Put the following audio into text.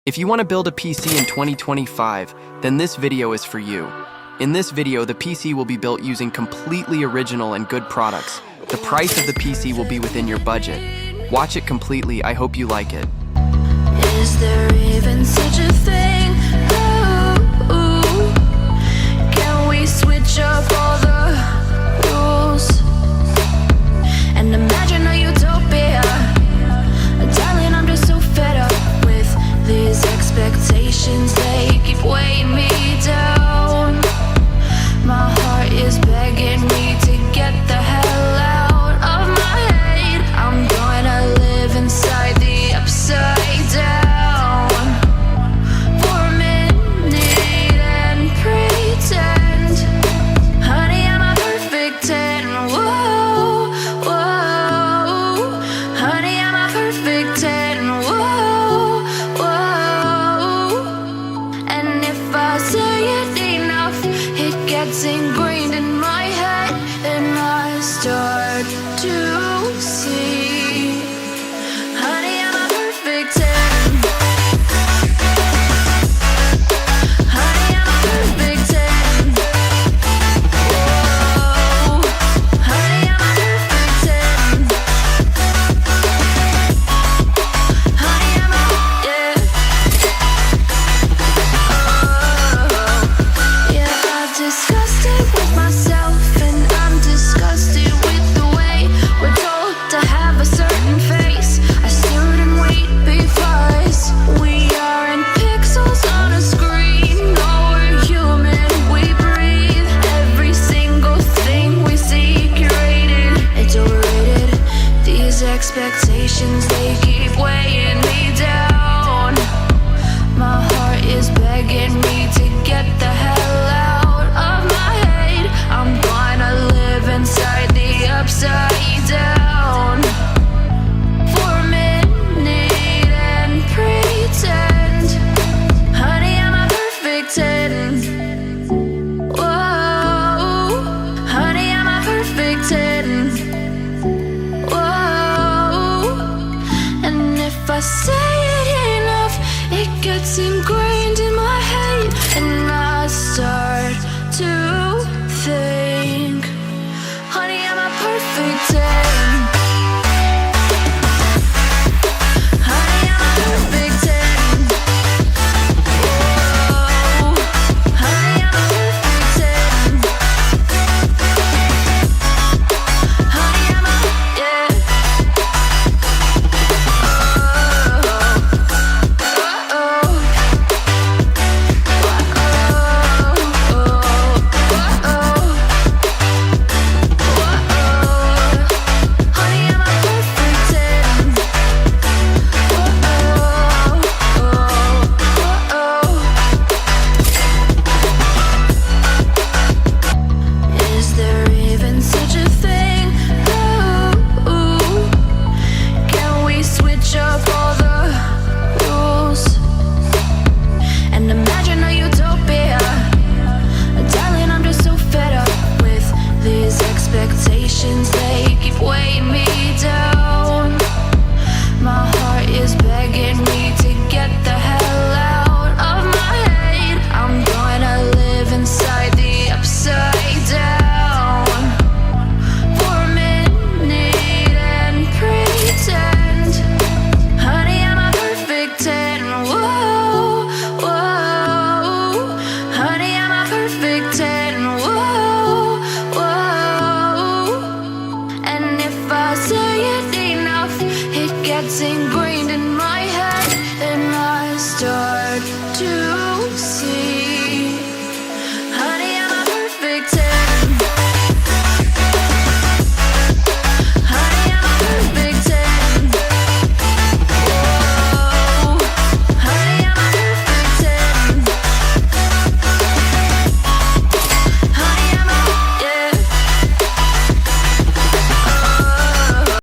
If you want to build a PC in 2025, then this video is for you. In this video, the PC will be built using completely original and good products. The price of the PC will be within your budget. Watch it completely, I hope you like it. Is there even such a thing? Ooh, can we switch up all the rules and imagine a utopia? Darling, I'm just so fed up with these expectations. They keep weighing me down. My heart is begging me to get the hell out of my head. I'm gonna live inside the upside down for a minute and pretend, honey, I'm a perfect 10. Whoa, whoa, honey, I'm a perfect 10. Whoa, whoa, and if I say it enough, it gets ingrained in my head, and I start to see, honey, I'm a perfect 10. Honey, I'm a perfect 10. Whoa, honey, I'm a perfect 10. Honey, I'm a, yeah. Yeah, I've discussed it with myself, and I'm disgusted with the way we're told to have a certain face, a certain weight, because we aren't pixels on a screen. No, we're human, we breathe. Every single thing we see curated, it's overrated. These expectations, they keep weighing me down. My heart is begging me to get the hell out of my head. I'm gonna live inside the upside down for a minute and pretend, honey, I'm a perfect 10. Whoa, honey, I'm a perfect 10. Whoa, and if I say it enough, it gets ingrained in my head, and I start to think, honey, I'm a perfect 10. Honey, I'm a perfect 10. Whoa, honey, I'm a perfect 10. Honey, I'm a, yeah. Is there even such a thing? Ooh, can we switch up all the rules and imagine a utopia? Darling, I'm just so fed up with these expectations. They keep weighing me down. My heart is begging me to get the hell out of my head. I'm gonna live inside the upside down for a minute and pretend, honey, I'm a perfect 10. Whoa, whoa, honey, I'm a perfect 10. Whoa, whoa, and if I say it enough, it gets ingrained in my